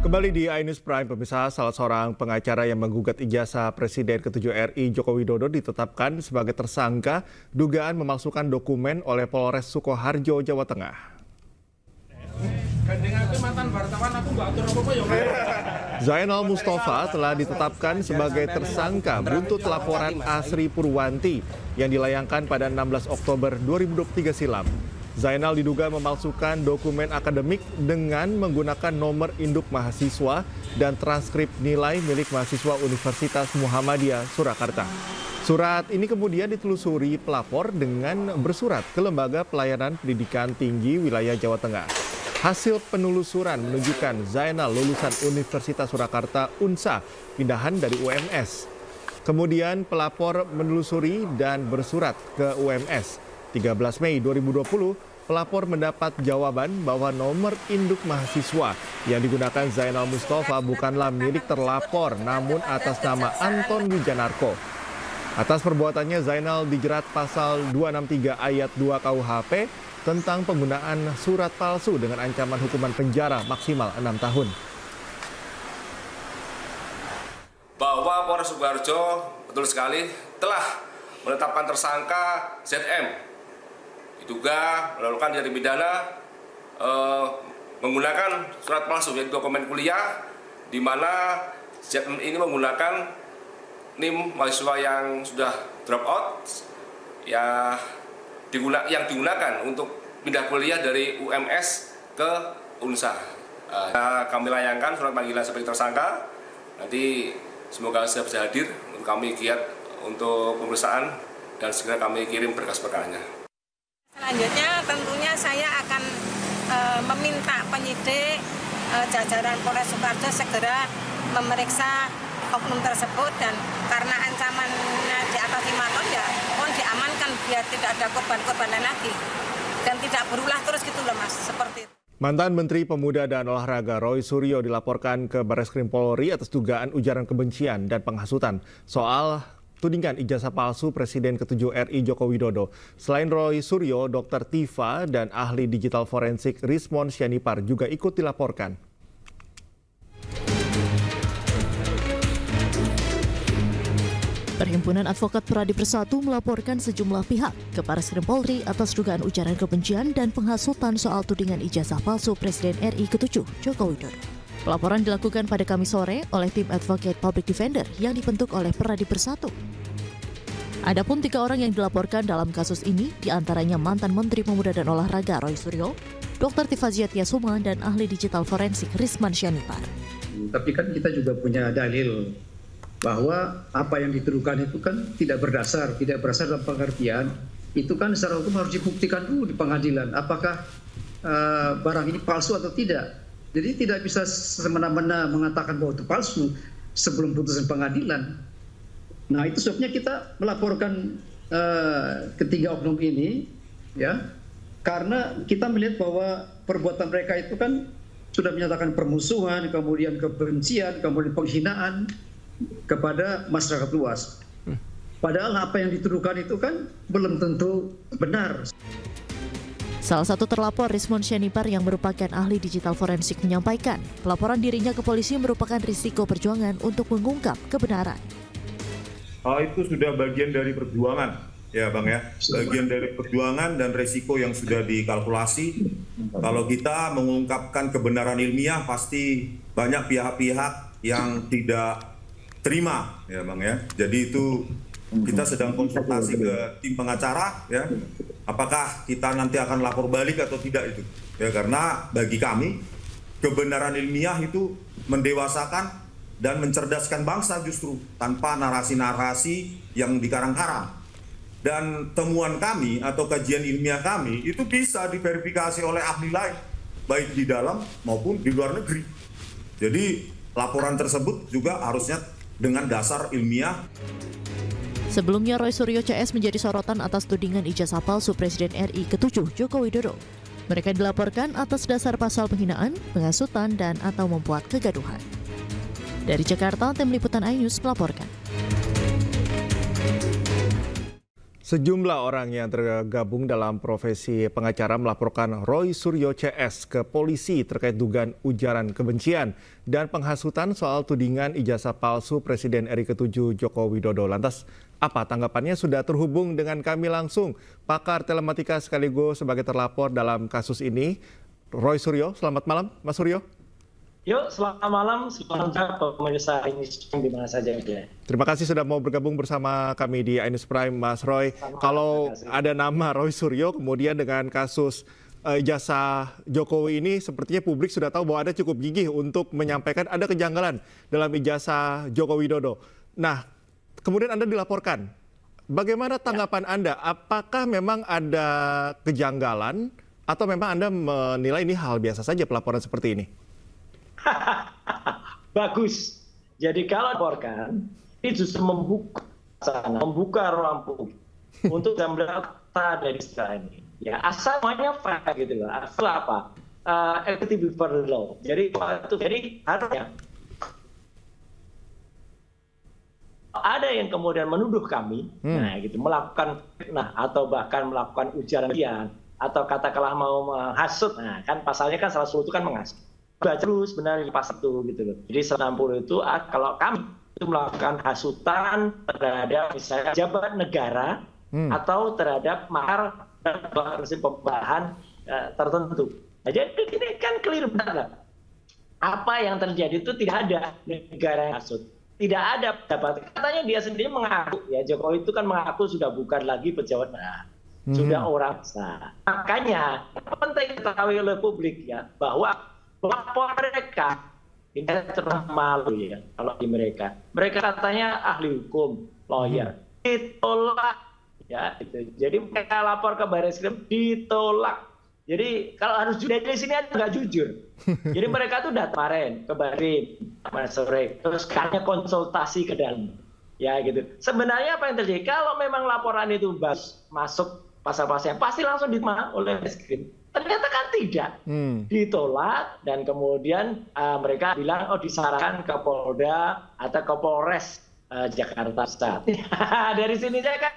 Kembali di iNews Prime, pemirsa, salah seorang pengacara yang menggugat ijazah Presiden ke-7 RI Joko Widodo ditetapkan sebagai tersangka dugaan memalsukan dokumen oleh Polres Sukoharjo, Jawa Tengah. Zainal Mustafa telah ditetapkan sebagai tersangka buntut laporan Asri Purwanti yang dilayangkan pada 16 Oktober 2023 silam. Zainal diduga memalsukan dokumen akademik dengan menggunakan nomor induk mahasiswa dan transkrip nilai milik mahasiswa Universitas Muhammadiyah Surakarta. Surat ini kemudian ditelusuri pelapor dengan bersurat ke Lembaga Pelayanan Pendidikan Tinggi Wilayah Jawa Tengah. Hasil penelusuran menunjukkan Zainal lulusan Universitas Surakarta UNSA, pindahan dari UMS. Kemudian pelapor menelusuri dan bersurat ke UMS. 13 Mei 2020, pelapor mendapat jawaban bahwa nomor induk mahasiswa yang digunakan Zainal Mustafa bukanlah milik terlapor, namun atas nama Anton Wijanarko. Atas perbuatannya, Zainal dijerat pasal 263 ayat 2 KUHP tentang penggunaan surat palsu dengan ancaman hukuman penjara maksimal 6 tahun. Bahwa Polres Sukoharjo betul sekali telah menetapkan tersangka ZM diduga melakukan tindak pidana menggunakan surat palsu yaitu dokumen kuliah, di mana ZM ini menggunakan NIM mahasiswa yang sudah drop out yang digunakan untuk pindah kuliah dari UMS ke UNSA. Kami layangkan surat panggilan sebagai tersangka. Nanti semoga saya bisa hadir untuk kami giat untuk pemeriksaan dan segera kami kirim berkas-berkasnya. Selanjutnya tentunya saya akan meminta penyidik jajaran Polres Sukoharjo segera memeriksa oknum tersebut, dan karena ancamannya di atas 5 tahun ya mohon diamankan biar tidak ada korban-korban lain lagi dan tidak berulah terus gitu loh Mas, seperti itu. Mantan Menteri Pemuda dan Olahraga Roy Suryo dilaporkan ke Barreskrim Polri atas dugaan ujaran kebencian dan penghasutan soal tudingan ijazah palsu Presiden ke-7 RI Joko Widodo. Selain Roy Suryo, Dr. Tifa dan ahli digital forensik Rismon Syanipar juga ikut dilaporkan. Perhimpunan Advokat Pradi Bersatu melaporkan sejumlah pihak ke Barreskrim Polri atas dugaan ujaran kebencian dan penghasutan soal tudingan ijazah palsu Presiden RI ke-7 Joko Widodo. Pelaporan dilakukan pada Kamis sore oleh tim Advocate Public Defender yang dibentuk oleh Pradi Bersatu. Adapun 3 orang yang dilaporkan dalam kasus ini, diantaranya mantan Menteri Pemuda dan Olahraga Roy Suryo, Dr. Tifa Ziatiasuma, dan ahli digital forensik Risman Syanipar. Tapi kan kita juga punya dalil bahwa apa yang dituduhkan itu kan tidak berdasar dalam pengertian itu kan secara hukum harus dibuktikan dulu di pengadilan apakah barang ini palsu atau tidak. Jadi tidak bisa semena-mena mengatakan bahwa itu palsu sebelum putusan pengadilan. Nah itu sebabnya kita melaporkan ketiga oknum ini, ya, karena kita melihat bahwa perbuatan mereka itu kan sudah menyatakan permusuhan, kemudian kebencian, kemudian penghinaan kepada masyarakat luas. Padahal apa yang dituduhkan itu kan belum tentu benar. Salah satu terlapor, Rismon Syanipar, yang merupakan ahli digital forensik, menyampaikan pelaporan dirinya ke polisi merupakan risiko perjuangan untuk mengungkap kebenaran. Itu sudah bagian dari perjuangan, ya Bang ya. Bagian dari perjuangan dan risiko yang sudah dikalkulasi. Kalau kita mengungkapkan kebenaran ilmiah, pasti banyak pihak-pihak yang tidak terima, ya Bang ya. Jadi itu kita sedang konsultasi ke tim pengacara, ya. Apakah kita nanti akan lapor balik atau tidak itu? Ya karena bagi kami kebenaran ilmiah itu mendewasakan dan mencerdaskan bangsa justru tanpa narasi-narasi yang dikarang-karang. Dan temuan kami atau kajian ilmiah kami itu bisa diverifikasi oleh ahli lain, baik di dalam maupun di luar negeri. Jadi laporan tersebut juga harusnya dengan dasar ilmiah. Sebelumnya, Roy Suryo CS menjadi sorotan atas tudingan ijazah palsu Presiden RI ke-7 Joko Widodo. Mereka dilaporkan atas dasar pasal penghinaan, penghasutan, dan atau membuat kegaduhan. Dari Jakarta, tim liputan iNews melaporkan. Sejumlah orang yang tergabung dalam profesi pengacara melaporkan Roy Suryo CS ke polisi terkait dugaan ujaran kebencian dan penghasutan soal tudingan ijazah palsu Presiden RI ke-7 Joko Widodo. Lantas, apa tanggapannya? Sudah terhubung dengan kami langsung, pakar telematika sekaligus sebagai terlapor dalam kasus ini, Roy Suryo. Selamat malam, Mas Suryo. Yuk, selamat malam, selamat pemirsa iNews di mana saja. Terima kasih sudah mau bergabung bersama kami di iNews Prime, Mas Roy. Kalau ada nama Roy Suryo, kemudian dengan kasus ijazah Jokowi ini, sepertinya publik sudah tahu bahwa ada cukup gigih untuk menyampaikan ada kejanggalan dalam ijazah Joko Widodo. Nah, kemudian Anda dilaporkan. Bagaimana tanggapan Anda? Apakah memang ada kejanggalan atau memang Anda menilai ini hal biasa saja pelaporan seperti ini? Bagus. Jadi kalau laporkan, ini justru membuka ruang publik untuk data dari sejarah ini. Ya, asal semuanya fair gitu loh. Asal apa? Equity before the law. Jadi harusnya ada yang kemudian menuduh kami, nah gitu, melakukan fitnah atau bahkan melakukan ujaran kebencian atau katakanlah mau menghasut. Nah, kan pasalnya kan salah satu itu kan menghasut. Baca dulu sebenarnya di pasal itu gitu loh. Jadi 160 itu kalau kami itu melakukan hasutan terhadap misalnya jabat negara atau terhadap mahar dan rezim pembayaran tertentu. Nah, jadi ini kan clear benar. Apa yang terjadi itu tidak ada negara yang hasut. Tidak ada pejabat. Katanya dia sendiri mengaku, ya Jokowi itu kan mengaku sudah bukan lagi pejabat negara. Sudah orang besar. Makanya penting diketahui oleh publik ya bahwa pelapor mereka ini terlalu malu ya kalau di mereka katanya ahli hukum, lawyer, ditolak ya itu. Jadi mereka lapor ke Barreskrim ditolak. Jadi kalau harus jujur dari sini aja nggak jujur. Jadi mereka tuh datang kemarin ke Barim sore, terus kayaknya konsultasi ke dalam ya gitu. Sebenarnya apa yang terjadi kalau memang laporan itu masuk pasal-pasalnya pasti langsung diterima oleh Barreskrim. Ternyata kan tidak, ditolak dan kemudian mereka bilang disarankan ke Polda atau ke Polres Jakarta Pusat. Dari sini saya kan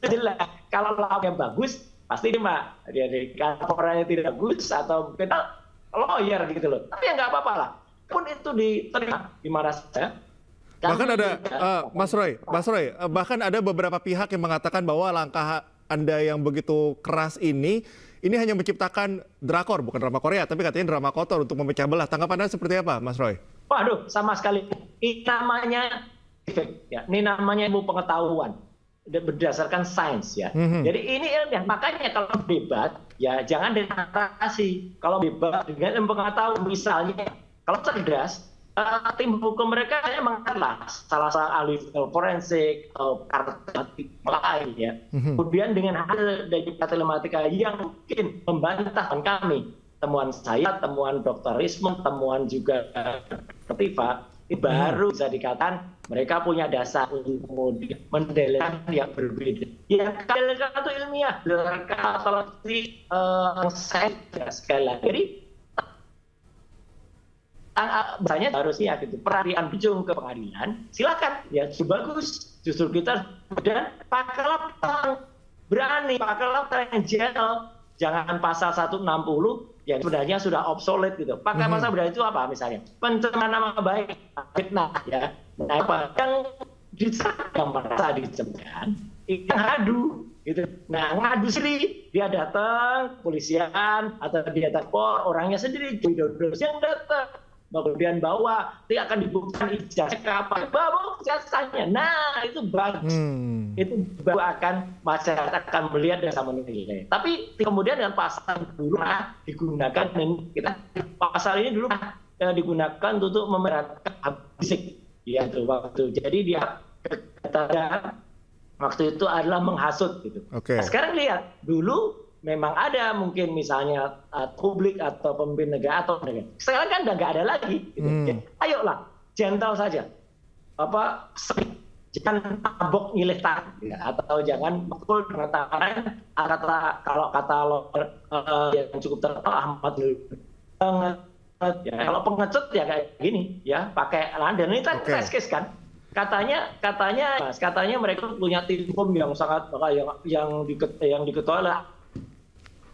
jelas kalau laporannya bagus pasti terima. Jadi laporannya tidak bagus atau kita lawyer gitu loh. Tapi ya nggak apa-apa lah. Pun itu diterima di mana saja. Bahkan ada Mas Roy, bahkan ada beberapa pihak yang mengatakan bahwa langkah Anda yang begitu keras ini hanya menciptakan drakor, bukan drama Korea, tapi katanya drama kotor untuk memecah belah. Tanggapan Anda seperti apa, Mas Roy? Waduh, sama sekali. Ini namanya ya, ini namanya ilmu pengetahuan berdasarkan sains ya. Jadi ini ilmiah. Makanya kalau debat ya jangan dinarasi. Kalau debat dengan ilmu pengetahuan, misalnya kalau cerdas, tim hukum mereka hanya mengatakan salah satu ahli forensik atau kartografi lain ya. Kemudian dengan hasil dari telematika yang mungkin membantah kami, temuan saya, temuan Dr. Rismond, temuan juga Tifa, itu baru bisa dikatakan mereka punya dasar untuk kemudian mendalilkan yang berbeda. Yang kalian itu ilmiah, berdasarkan metodologi sains sekali lagi. Jadi misalnya harusnya gitu perhatian ujung ke pengadilan, silakan ya, bagus. Justru kita dan pakailah berani, pakailah yang general, jangan pasal 160 yang sebenarnya sudah obsolete gitu. Pakai pasal berani itu apa misalnya? Pencemaran nama baik, fitnah ya. Nah, apa yang merasa dicemkan, itu ngadu gitu. Nah, ngadu sendiri, dia datang polisian atau dia datang orangnya sendiri, Widodo yang datang. Kemudian bawa, dia akan dibuktikan ijazah kapan, bawa ijazahnya. Nah, itu bagus. Itu baru akan masyarakat akan melihat dan sama menilai. Tapi kemudian dengan pasal dulu digunakan, kita pasal ini dulu digunakan untuk memerankan fisik, ya itu waktu. Jadi dia kata waktu itu adalah menghasut gitu. Nah, sekarang lihat dulu. Memang ada mungkin misalnya publik atau pemimpin negara atau negara. Sekarang kan udah nggak ada lagi. Gitu. Ayolah, gentle saja. Jangan tabok nyilih tangan, ya. Atau jangan pukul dengan tangan. Kalau kata yang cukup terkenal Ahmad ya. Kalau pengecut ya kayak gini, ya pakai dan ini kan test case kan. katanya mereka punya tim hukum yang sangat yang diketuai oleh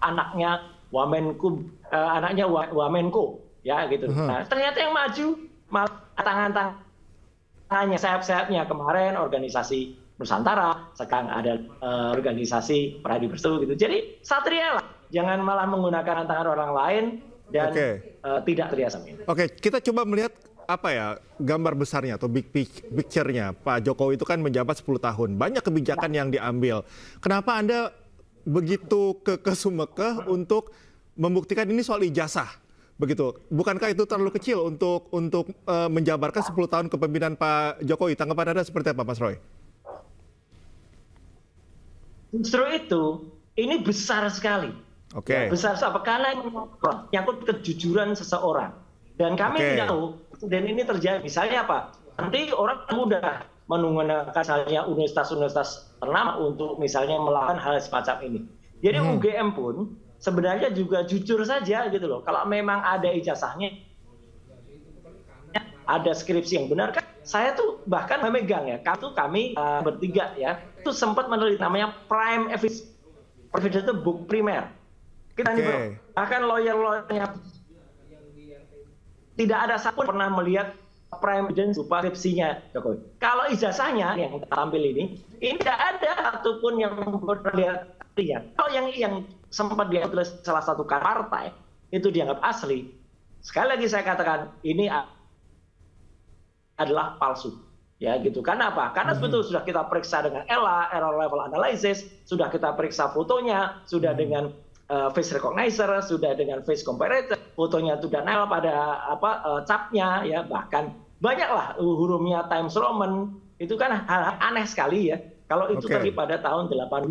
anaknya Wamenko ya gitu. Nah, ternyata yang maju malah tangannya sayap-sayapnya kemarin organisasi Nusantara, sekarang ada organisasi Pradi Bersatu gitu. Jadi satria lah, jangan malah menggunakan tangan orang lain dan tidak terbiasa. Oke, kita coba melihat apa ya gambar besarnya atau big picture-nya. Pak Jokowi itu kan menjabat 10 tahun. Banyak kebijakan yang diambil. Kenapa Anda begitu kesumekeh untuk membuktikan ini soal ijazah? Begitu. Bukankah itu terlalu kecil untuk menjabarkan 10 tahun kepemimpinan Pak Jokowi? Tanggapan Anda seperti apa, Mas Roy? Justru itu, ini besar sekali. Ya, besar sekali. Karena menyangkut kejujuran seseorang. Dan kami tidak tahu, dan ini terjadi. Misalnya apa? Nanti orang mudah menggunakan misalnya universitas-universitas ternama untuk misalnya melakukan hal semacam ini. Jadi UGM pun sebenarnya juga jujur saja gitu loh. Kalau memang ada ijazahnya, ada skripsi yang benar kan, saya tuh bahkan memegang ya. Kami bertiga ya, itu sempat meneliti namanya prime evidence itu book primer. Kita ini bahkan lawyer-lawyernya tidak ada satupun pernah melihat prime evidence berupa skripsinya Jokowi. Kalau ijazahnya yang tampil ini tidak ada satupun yang pernah lihat. Kalau yang sempat dia tulis salah satu partai itu dianggap asli. Sekali lagi saya katakan ini adalah palsu, ya gitu. Karena apa? Karena sebetulnya sudah kita periksa dengan error level analysis, sudah kita periksa fotonya, sudah dengan face recognizer, sudah dengan face comparator, fotonya sudah nempel pada capnya, ya bahkan banyaklah hurufnya Times Roman, itu kan hal aneh sekali ya. Kalau itu tadi pada tahun 85.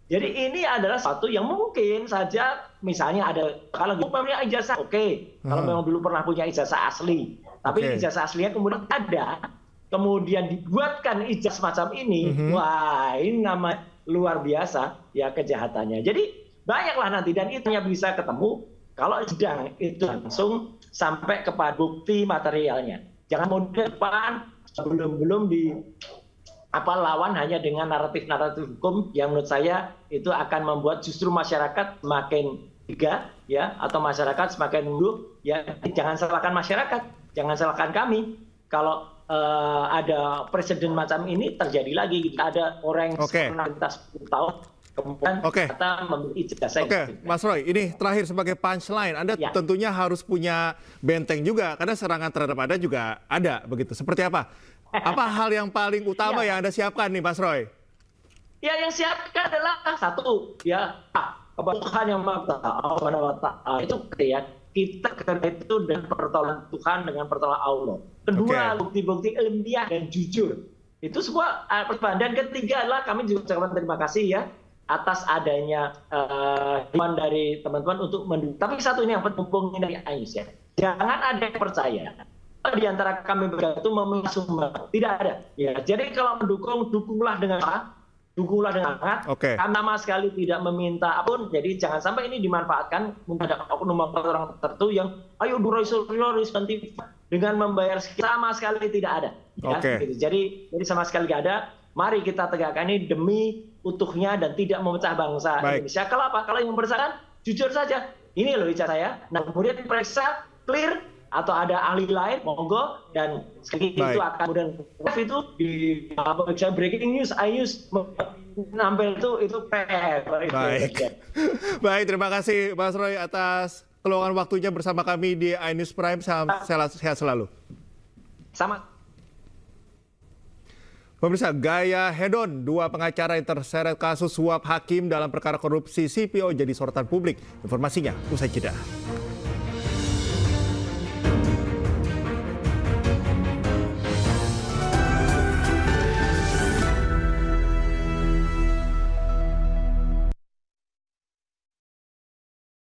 Jadi ini adalah satu yang mungkin saja misalnya ada kalau punya ijazah kalau memang dulu pernah punya ijazah asli, tapi ijazah aslinya kemudian ada, kemudian dibuatkan ijazah semacam ini, wah ini nama luar biasa ya kejahatannya. Jadi banyaklah nanti dan itu hanya bisa ketemu kalau sidang itu langsung sampai kepada bukti materialnya. Jangan mudah depan belum di lawan hanya dengan naratif hukum yang menurut saya itu akan membuat justru masyarakat semakin ya atau masyarakat semakin mundur ya. Jangan salahkan masyarakat, jangan salahkan kami kalau ada presiden macam ini terjadi lagi gitu. Ada orang yang pernah 10 tahun kemudian kita memiliki ijazah. Mas Roy, ini terakhir sebagai punchline, Anda tentunya harus punya benteng juga karena serangan terhadap Anda juga ada begitu. Seperti apa? Apa hal yang paling utama yang Anda siapkan nih, Mas Roy? Ya, yang siapkan adalah satu, ya, kepada Tuhan yang Maha Ta'ala. Itu ya, kita kerja itu dengan pertolongan Tuhan, dengan pertolongan Allah. Kedua, bukti-bukti ilmiah dan jujur. Itu semua. Dan ketiga adalah kami juga ucapkan terima kasih ya atas adanya iman dari teman-teman untuk mendukung. Tapi satu ini yang penting dari Ais ya. Jangan ada yang percaya di antara kami berdua itu meminta sumber, tidak ada. Ya, jadi kalau mendukung, dukunglah dengan hangat. Kami sama sekali tidak meminta apapun. Jadi jangan sampai ini dimanfaatkan ada oknum orang tertentu yang ayo durois nanti dengan membayar sama sekali tidak ada. Ya, gitu. Jadi sama sekali tidak ada. Mari kita tegakkan ini demi utuhnya dan tidak memecah bangsa Indonesia. Kalau apa? Kalau yang bersangkutan jujur saja. Ini loh bicara saya. Nah kemudian diperiksa clear. Atau ada ahli lain, monggo, dan sekali itu akan kemudian itu di breaking news, iNews nampil itu PR. Baik, terima kasih Mas Roy atas keluangan waktunya bersama kami di iNews Prime. Sehat selalu. Sama. Pemirsa, gaya hedon dua pengacara yang terseret kasus suap hakim dalam perkara korupsi CPO jadi sorotan publik. Informasinya usai jeda.